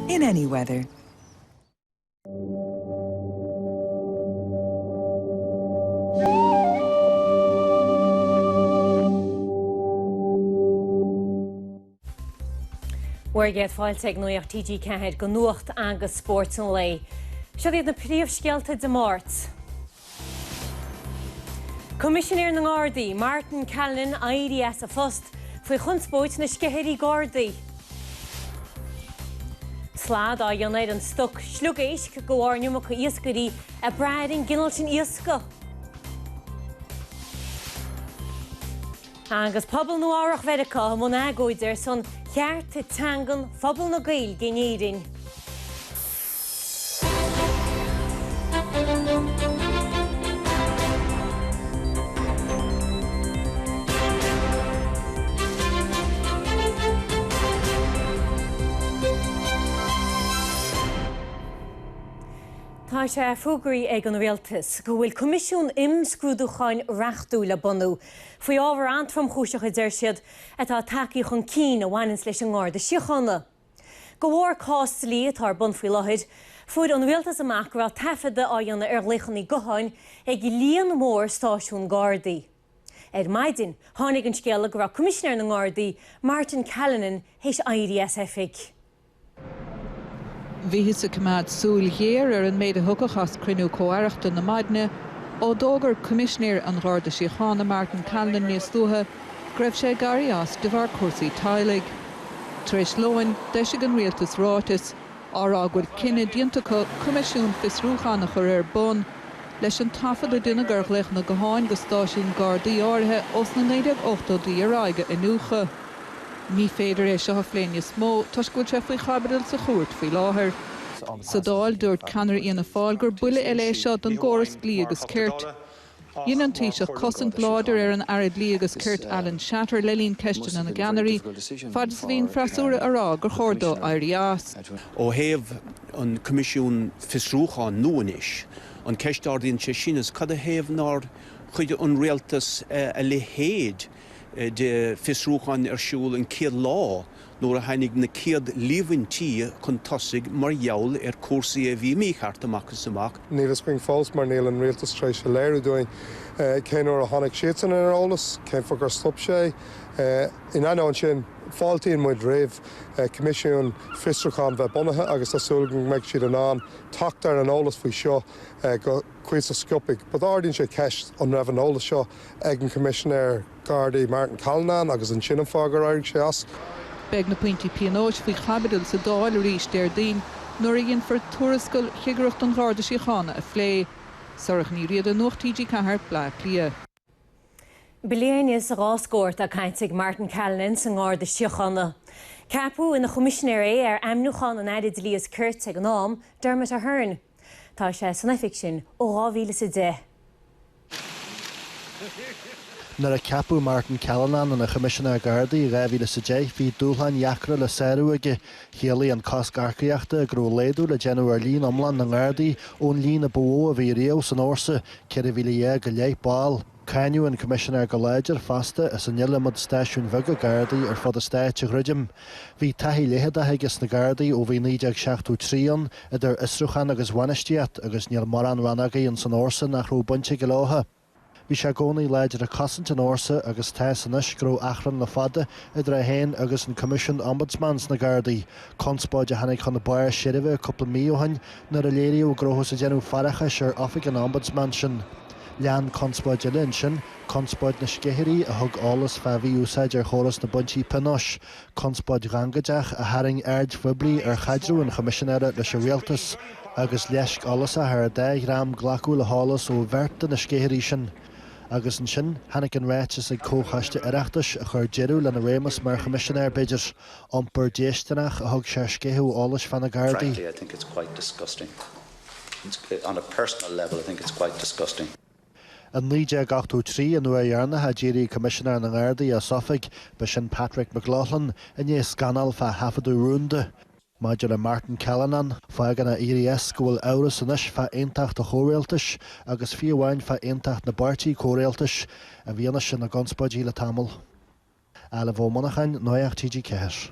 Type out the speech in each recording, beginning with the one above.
in any weather. We're get fáilte Nuacht TG4 go Nuacht agus sport an lei. Seo iad na príomhscealta de Mát. Commissioner na Gardaí, Martin Callan IDS a fost faoi chunspóid na sceithearí Gardaí. Slád á dionnaid an stoc slug éisc go bhharneamach go iascarí a breading ginaltin iasca. Agus phobal nó áireach Mheireacha am Agóid son cheart tangan phobal na Ghaeilge gnéirin. Tá sé fógraí ag an bhfuiltas go bhfuil comisiún imscrúdúcháin reachtú le bunú faoi ábhar antfam chúiseach a deir siad atá takeíoch an cín a bhainins leis an gáir de siochanna. Go bhór cás lí atá bun faoi láthid, fuair an bhfuiltas amach go bhfuil taifeada á dhéanna ar leichannaí goháin ag líon mór stáisiún Gardaí. Maidin, tháinig an scéala go bhfuil commissioner na Gardaí Martin Callan héis IDS efig. Bhí sa cumad súil héir ar an méid a thugach as cruinniú comhairachta na maidne, ó dógar commissioner an Garda Síochána Martin Callan níos dútha, greibh sé garí as de bhar cuasaí tailig. Tar éis loin, deise an rialtas rátas, árá gúil cinenne diontacha comisiún fisrúchána chur ar bun, leis an tafad a duine gur ghlaich na goháin go stáisiún Gardaí áirithe os na 98 ar aige in ucha. Ní féidir é seo phléine smó, tuis go sé faoi chabadal sa chuairt faoi láthair. Sa dáil dúirt canar íana fáil gur buile eile seo don góras lí agus cirt. Dhéanann taoiseach cosan bláidir ar an arid lí agus cirt Alan Shatter le líon ceistin na ganarí, fad sa bhíon freasúra ará gur chórdó éirí as. Ó thaobh an comisiún fisrúcháin nuanis, an ceistáiríonn sé sinas cad a thaobh ná chuide an rialtas a le héad de fisrúcháin ar siúil an céad lá nuair a tháinig na céad líomhaintí chun tosaigh mar gheall ar cuasaí a bhí mícheart amachchas amach. Níl a spring falls mar níl an rialtas tréis se léir doing cén uair a tháinig sétan ar ólas, cén fo gur stop sé. In an sin fáiltíonn muid réamh comisiún fisrúcháin bheith bunathe agus asúlagan meid siad an tachtar an ólas faoi seo go cuis a sciopig. But ardíonn sé ceist an raibh an ólas seo ag an commissioner Gardaí Martin Callan agus an sin fágur áirigh sé as. Beag na pointí pianóis faoi chabadal sa dáil ríis déir daoin, nuair a dhéann for tuarascail chiagaireacht an Garda Síochána a phlé. Sorach ní riad an Nuacht TG4 Átha Cliath. Biléin is ráscóirt a cainteigh Martin Callan san Garda Síochána. Capú in na commissioner ar amnúcháin an airad líos cuirt ag an nám Dermot Ahern. Tá sé san effic sin ó 2010. Nar a capú Martin Callan an a commissioner Gardaí 2010 bhí dúlhain iachra le saoúige chéalaí an coscarcaíochta a grú léadú le Januar lín omlan na Gardaí ón lín a bó a bhí réo san orsa ceir a bhí go mBaile. Cainniú an commissioner Ghaeilge fasta is an ilimod stáisiún bheag Gardaí ar fud a stáit a ghridim. Bhí taithí léhead agus na Gardaí ó bhí 1963 idir Isrúchan agus Bhainisteacht agus níl mar an bhanagaí an san orsa nach rú bunte go látha. Bhí sé gcónaí leidir a cosint an orsa agus taisanis grú achran le fada idir a hain agus an comisiún ombudsmans na Gardaí, conspáid a hanig chun na bair siiribh coppla míohain nar a léiríú gróthas a genú farachas ar ofiig an ombudsman sin. Lean conspáid a linn sin, conspáid na sceithearí a thug álas fehí úsáid ar choras na buntí Pinois, conspáid rangadeach a haring aird fibrí ar chaidrú an commissionere leis a rialtas, agus leisc álas a thar 10 gram glacu le hálas ó bherta na sceithearí sin. Agus an sin, hanig an réitis ag cóchaiste ireachtas a chur jeú le na rémas mar commissioner beidir ompur déisteanach a thug sé scéithú álas fan na Gardaí. Frankly, I think it's quite disgusting. On a personal level, I think it's quite disgusting. An 1983 an nuairna ha géirí commissioner na Gardaí a Suffolk be sin Patrick McLaughlin in é scanal fa hafadú rúnda. Maidir le Martin Callan fágan a IRS go bhfuil áras sanis fa aontacht a chóréaltas agus fiomhhain fa aontacht na bartíí chóréaltas a bhíana sin na gonspáidí le tamil. Eile bhómanachan Nuacht TG4.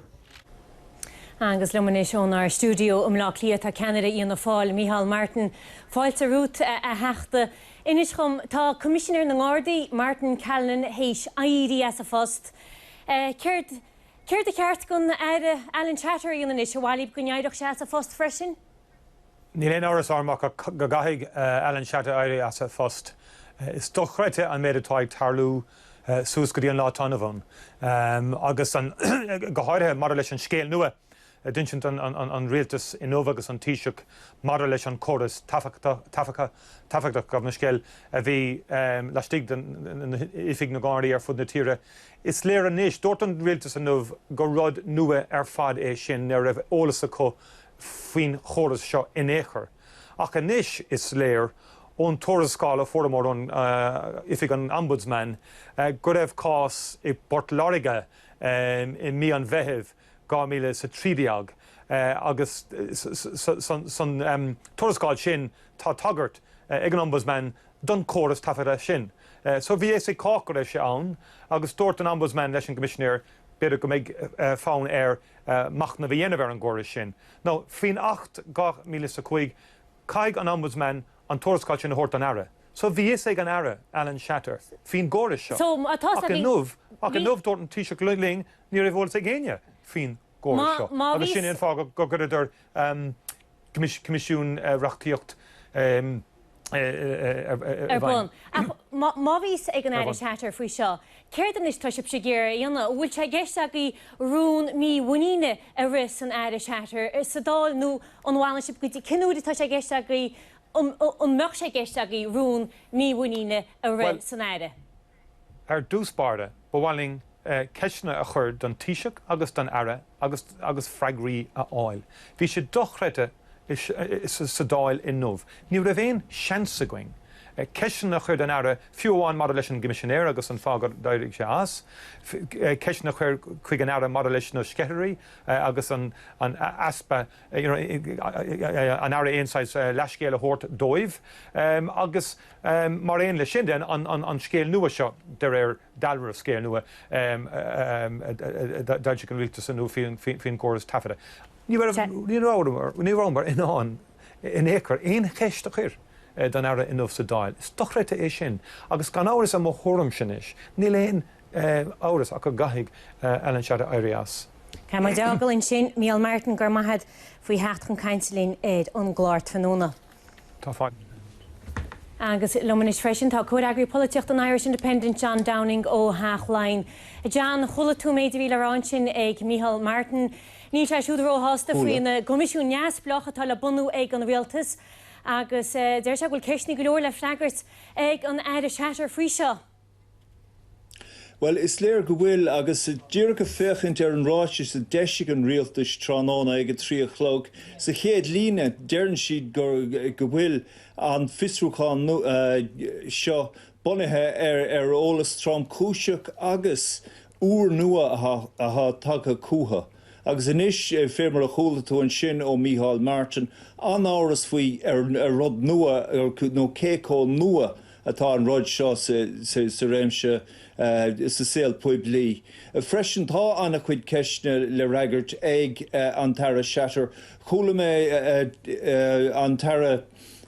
Agus lumanis ón ar stúdio Átha Cliath a Canada íonna fáil mBéal Martin fáilte rút a heachta. Inis chum tá Commissioner na Ngáirdaí Martin Callan héis aidí as a fost. Céir a ceart gon Alan Chatter íonna is bhhailíb gon aideach se as a fost freisin? Ní léon áras armach go gaithigh Alan Chatter aidí as a fost. Is dochreite an méad atáid tarlú sús go dtíon lá tanmhan. Agus an go háirithe mar leis an scéal nua. Dinint an rialtas inómh agus an tíiseach mar leis an choras tafachtach go na scéal a bhí leistigh ifig na gáirí ar fud na tíre. Is léir an níos dúirt an rialtas inómh go rud nua ar fad é sin ar raibh eolas acu faoin choras seo in éair. Ach an níos is léir ón tóras-scála fóramór an ifig an ombudsman go raibh cás i Bort Láirige i mí an bheithimh mBaile sa trídeag agus san tóras-scáil sin tá tagart ag an ombudsman don choras tafaide sin. So bhí é sé cácar é sé ann agus dúirt an ombudsman leis an commissionéir beidir go mbeidh fáin ar macht na bhí dhéanamh ar an gcóras sin. No, faoin 8,2005 caig an ombudsman an tóras-scáil sin a thabhairt an aire. So bhí é ag an aire Alan Chatter faoin gcóras seo. So ach an nuamh dúirt an tíiseach ling ní raibh bhil ag géine faoin gcóras seo. Agus sin éon fá go guridir comisiún reachtaíocht Má bhís ag an aire Chatter faoi seo. Céir an is tuisip sé géir dhéanana bhfuil sé geisteach í rún mí bhuiine a ris an aire Chatter. Is sadáil nó an bhhailsip go dtí cinúdi tá sé geisteach í an meach sé geisteach í rún mí bhuiine a ris an aire. Ar dúspáirde bhhaing ceisna a chur don tíiseach agus don aire agus freigraí a áil. Bhí sé dochreite is sadáil in nómh. Ní raibh éon seansa going. Ceisna chur don aire fiúháin mar leis an gimisionéir agus an fágad daireadh sé as. Ceisna chur chuig an aire mar leis na sceitheirí agus an aspa an aire éonáis leiscéal a thabhairt dóibh. Agus mar éon le sin den an scéal nua seo de ar dalmar a scéal nua dailte an rialtas an nua faoin gcóras tafaide. Ní rámar in áin in éair éon cheist a chuir. Dan aire in sa dáil. Is dochreite é sin. Agus gan áras am thóram sin is. Ní léon áras ach go gaithigh Alan Chatter aidí as. Ca mai deagalinn sin mBéal Martin gur maithad faoi hecht chun caintelín éiad an gláir tróna. Tá fáin. Agus lumanis freisin tá cuair agrií políocht an Irish Independent John Downing ó Háchlein. John, chola tú méid bhí lerán sin ag mBéal Martin. Ní sé siúd róhásta faoin na Comisiún Neas Blocha tá le bunú ag an rialtas. Agus déir se bhfuil ceisní go leor le freagart ag an aire Chatter faoi seo. Well, is léir go bhfuil agus díreach a féchant ar an ráis sa deisiigh an rialtas tránána ag 3 o'clock. Sa chéad líne dearann siad go bhfuil an fisrúcháin seo bunithe ar ólas trám cúiseach agus úr nua a tagtha cútha. Agus inis fémar a cholatú an sin ó mBéal Martin an áras faoi ar rud nua nó cécó nua atá an rud seo sa réimse sa saol poiblí. Freisin tá anna chuid ceisne le raigart ag an tara Chatter. Chola mé an tara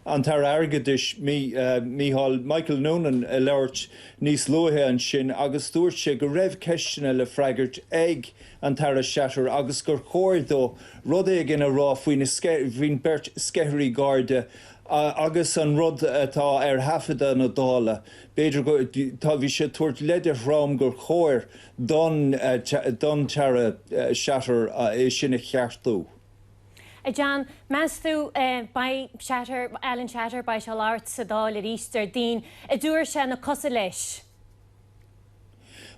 airgeadis mBéal Michael Noonan a leirt níos luathe an sin agus dúirt sé go raibh ceisne le freagart ag an tara Chatter agus gur chóir dó rud é gin a rá faoin bert sceitheirí garda agus an rud atá ar hafada na dála. Beidir tá bhí sé tuairt leidir rám gur chóir don tara Chatter sin a cheartú. John, meas tú Alan Chatter ba se láirt sa dáil ar Easter dín a dúir se na cosa leis.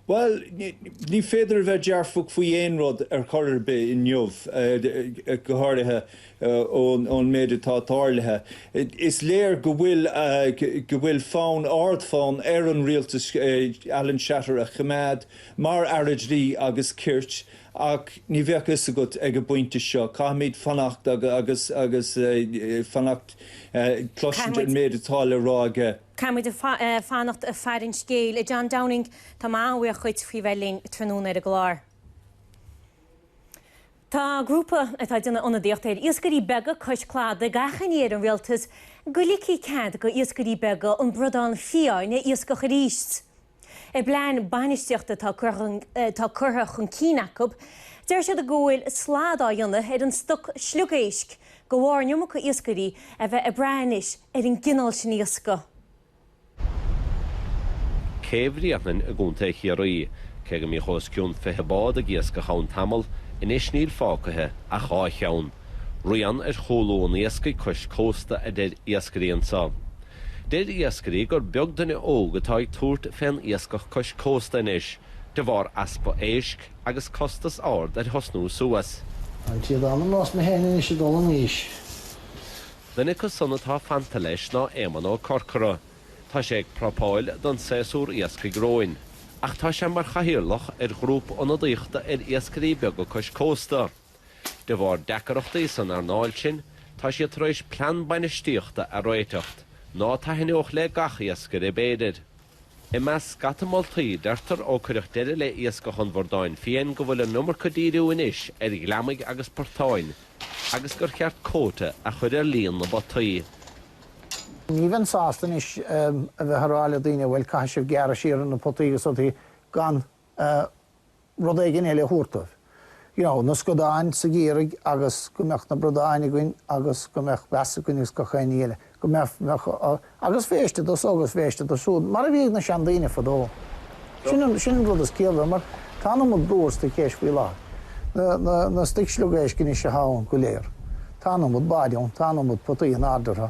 Well, ní féidir bheith dearfach faoi éon rud ar choir be in neomh go háirithe ón méid atá táirlathe. Is léir go bhfuil fáin ard fáin ar an rialtas Alan Chatter a chimad mar airidrí agus cirt ach ní bheachas agat ag a buinte seo. Caimid fannacht agus fannacht cloisiint méid atá le ráige. Caimid fannacht a fearin scéal. John Downing tá máhuia chuid faoi bhelín tróna ar a gláir. Tá grúpa atá duna óna díochtaid iascarí beag chuisle gachaníar an rialtas golicí cead go iascarí beag an brodán fiáin na iascach a ríist. I blein bainisteachta tá curtha chun cíneacab, deir siad Agóid slád á dhéanana ar an stoc slugéisc go bhhair neomach iascarí a bheith breis ar an gcinál sin iasca. Céimhríochnain a gúnta chiaí, ce go mí chosciún phobal a giasca chun tamil in isníl fácathe a chá cheann. Rian ar cholón iasca chuis cósta a dead iascaríon sa. Dead iascarí gur beag duna óg atá túirt féin iascach chuis cósta inis, de bhar aspa éisc agus costas ard ar hosnú suas. An tíad anam nás me héine is dul an níos. Duna go sanna tá fanta leis ná éman ó corcara. Tá sé ag propáil don séasúr iasca gróin. Ach tá sé mar chahirirlach ar grúp onadaíochta ar iascarí beag chuis cósta. De bhar decarachtaí san ar náil sin, tá sé trois plan bainistíochta a roiteacht, ná tá hinneoch le gach iascar i béidir. I meas scatamoltaí deirtar ó chuireach deire le iasca chun bhordáin fian go bhfuil an numar codíú inis ar gleamaigh agus portáin, agus gur cheart cóta a chuir ar líon na botaí. Ní bhain sástan is a bheith haráile daoine bhfuil caiisih gearra síar na potaí so tí gan rud éigin eile thuirtamh. Na scodáin sa géirigh agus go meach na brodáin a gcuin agus go meach beasa cuinegus go chain eile. Agus Feirste dos agus Feirste do súd, mar a bhíag na sean daoine fadó. Sin rud is céalbh, mar tána mu brústa céis bhí lá. Na sticslugaéis cin is se háin go léir. Tána mu báideún, tána mu potaí an ardartha.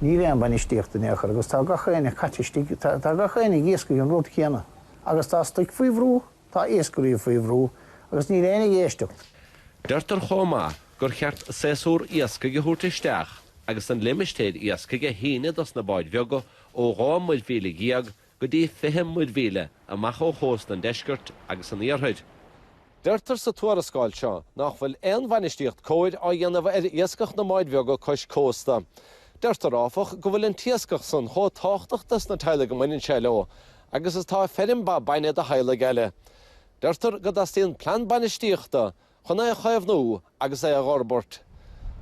Ní réon bainisteachta néachar, agus tá gachéine catistí, tá gachéine géascaí an rud chéana. Agus tá stic faoi bhrú, tá éascarí faoi bhrú, agus ní réana géisteacht. Deirtar chomá gur cheart séasúr iasca go thuirtaisteach, agus an limistéad iasca go híine dos na báid bheaga ó 2 mBaile giag go dtí 5 mBaile amach ó chóst an deisgurt agus an iarthaid. Deirtar sa tuarascáil seo nach bhfuil aon bhainisteocht cóid á dhéanamh ar iascach na máid bheaga chuis cósta. Deirtar áfach go bhfuil an tiascach san thó táchtachtas na teile go muinn sé leo, agus is tá ferim ba baine a heile geile. Deirtar go dastíon plan bainisteochta chun é a chaamhnú agus é a gárbort.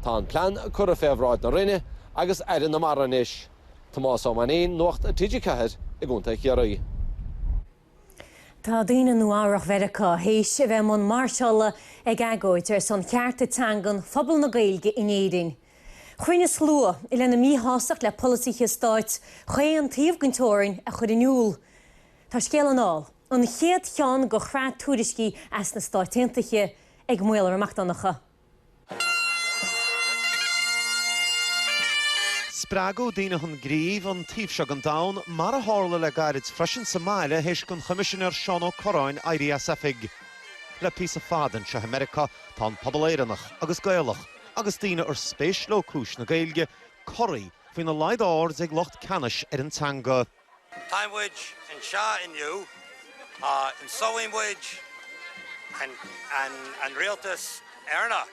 Tá an plan chur a féhráid na rinne agus éireann na mar anis. Tomás ómanín Nuacht a TG4 i gúnta chiaí. Tá daoine nuairach Mheiriceá hééis bheith man Márta ag Agóid ar san cearta teangan phobal na Ghaeilge in éidirn. Chuoine slua i lena míthásach le políocha stáit chué an taobh gontóirin a chur inúil. Tá scéal an áil, an chéad cheann go chread túriscí as na stáitiantacha ag mBaile ar Atlantach. Sprágu daoine chun gríomh an taobh an dain mar a hála le gairid freisin sa mBaile héis gon chomisisiúnar Seán Ó Corráin IDSFig. Le pí a fádan se America tá an phobal éireannach agus Gaelach agus daoine ar spéis lócúis na Ghaeilge choirí faoin na leid áir ag locht canis ar an tanga. Táimhuid an seo inniu, an sóimhuid an rialtas airna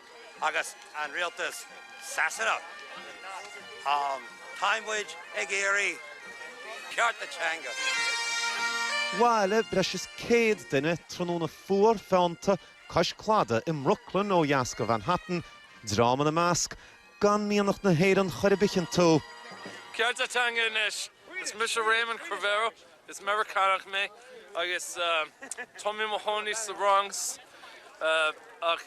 agus an rialtas sasana. Táimhuid ag éirí cearta teanga. Bhaile breis is céad duine tróna fuair fánta choisle i Mbrooklyn ó Iasca Manhattan, dráman na measc, gan míonach na héireann chuir bichin tú. Cearta teanga inis, is Mr. Raymond Crivero, is Americanach me, agus Tommy Mahoney sa Bronx, ach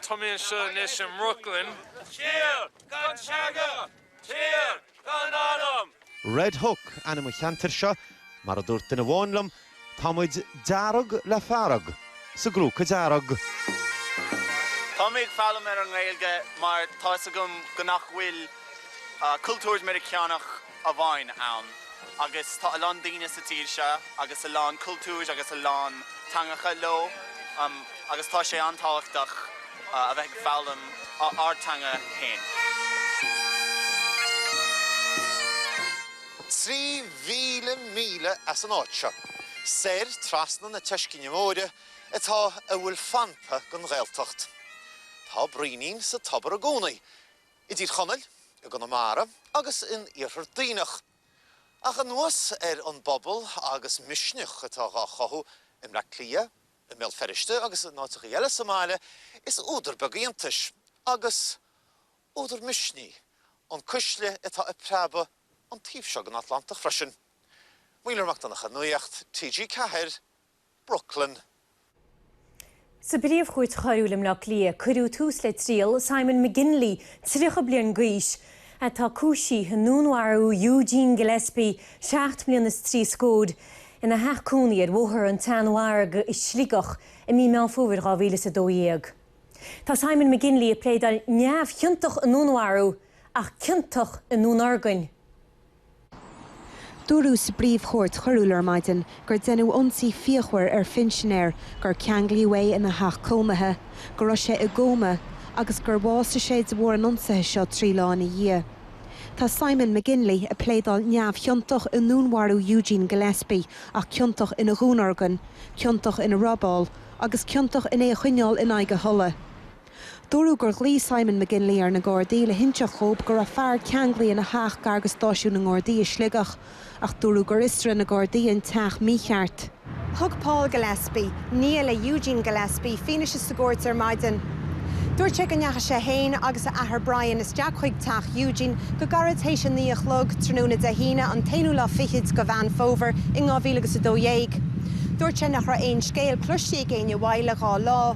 Tommy and Sean inis in Brooklyn. Cheer, gan Chaga! Cheer, gan Adam! Red Hook anam chantar seo, mar a dúirt in a bháinlam, támuid dearag le fearag, sa grúca dearag. Táimid feallam ar an Ghaeilge mar tá sa go nach bhfuil cultúr Americanach a bhain ann. Agus tá a lán daoine sa tír se, agus a lán cultúr agus a lán tangacha lo, agus tá sé antáhachtach a bheith feallam ártanga hain. 3,000 míle as an áit seo. Séir trasna na teiscinne móide atá a bhfuil fanpa gon Gaeltacht. Tá brínín sa tabar a gcónaí, i dtír chonneil, i gan Márta agus in iarthar daoinech. Ach Anuas an phobal agus misnigh atá chothú Átha Cliath, mBéal Feirste agus náiteach eile sa mBaile is údar beag iontais agus údar misnigh an chuisle atá preabadh an taobh an Atlantach freisin. Márta Nuacht TG4 Brooklyn. Sa bríomh chuid chothú le Cliath, chuirú tús le tríal Simon McGinley tríocha bliain gaiis a tá cúisí núnharú Eugene Gillespie 7 bliain trí scód ina heachcúnaí bhóthar an tanmharga is slígach I mBéal fóbhar 2012. Tá Simon McGinley a pléadal neamh chiantach an núnharú ach ciantach an núnargain. Dúrú sa bríomhchóirt chothú maidin gur denú ionsaí fíochmhar finisinéir gur ceanglí wé ina heachcónaithe, gur raibh sé I gcóma agus gur bhása sé de bhór an ionsaithe seo trí láin I dhiaidh. Tá Simon McGinley a pléadal neamh chiantach an núnharú Eugene Gillespie ach ciantach ina gúnargan, ciantach ina rabáil agus ciantach in é chuineáil in aige thola. Dúrú gur glí Simon McGinley ar na Gardaí le hinse chóp gur a fear ceanglí ina heach gargus stáisiú na Gardaí sligach ach dúrú gur istra na Gardaí an teach mícheart. Thug Paul Gillespie, níl le Eugene Gillespie, finis sa gcóirt ar maidin. Dúirte go neacha sé héin agus a Átha Brian is deach chuig teach Eugene go garad hééis sin níochlog tróna de híine an taobh lá fichiid go bhean fóbhar I 2012. Dúirte nach ra éon scéal pluisí géine bhaile gá lá.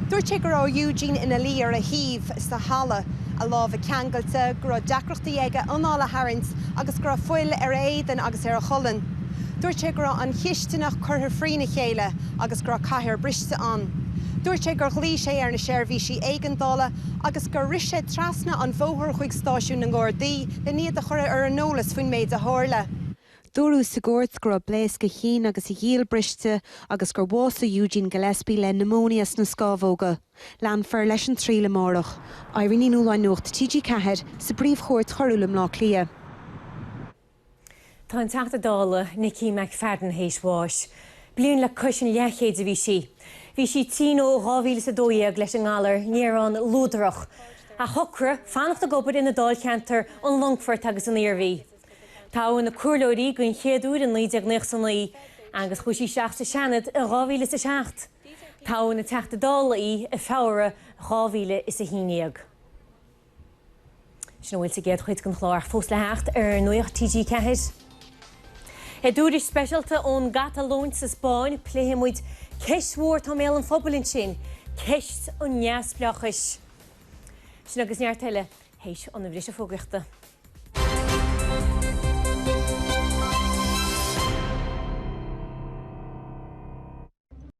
Dúirte go rá Eugene ina lí ar a híomh sa hala a lámh ceangailta go rá deacreachtaí aige anála hairint agus go rá foiil ar éidean agus ar a cholann. Dúirte go rá an chiisteanach curtha frína chéile agus go rá caithear briste an. Dúirte gur glí sé ar na seirbhísí éigeandála agus gur ris sé trasna an bhóthar chuig stáisiún na Gardaí le níiad a chur ar an nólas faoin méid a tharla. Dúrú sa gcóirt gur bléas go chin agus I dhiail briste agus gur bhása Eugene Gillespie le pneumónias na scábhóga. Lean fear leis an trí le mórach. Éiríonn Nuacht Nuacht TG4 sa bríomhchóirt chothú le Cliath. Tá an teachta dála Nicky McFadden hééis bháis. Bliain le cushin leachéid a bhí si. Bhí si 10 ó 2012 leis an gálar níor an lúdarach. A thocra fannacht a gobad ina dáil cheantar an Longfort agus an Éirmhí. Tá na cuairlóirí goin chéadúr an 19 agus chuisí 6 seanad a 2007. Tá na teachta dála í a feabhra 2011. Sin bhfuil sa géad chuid gan chláir fós le heacht ar Nuacht TG4. Dúidir speisialta ón Gatalóin sa Spáin pléimiid ceismhór tá mBéal an phobal sin, ceist an neas bleachais. Sin agus neartile héis an bhríse fógachta.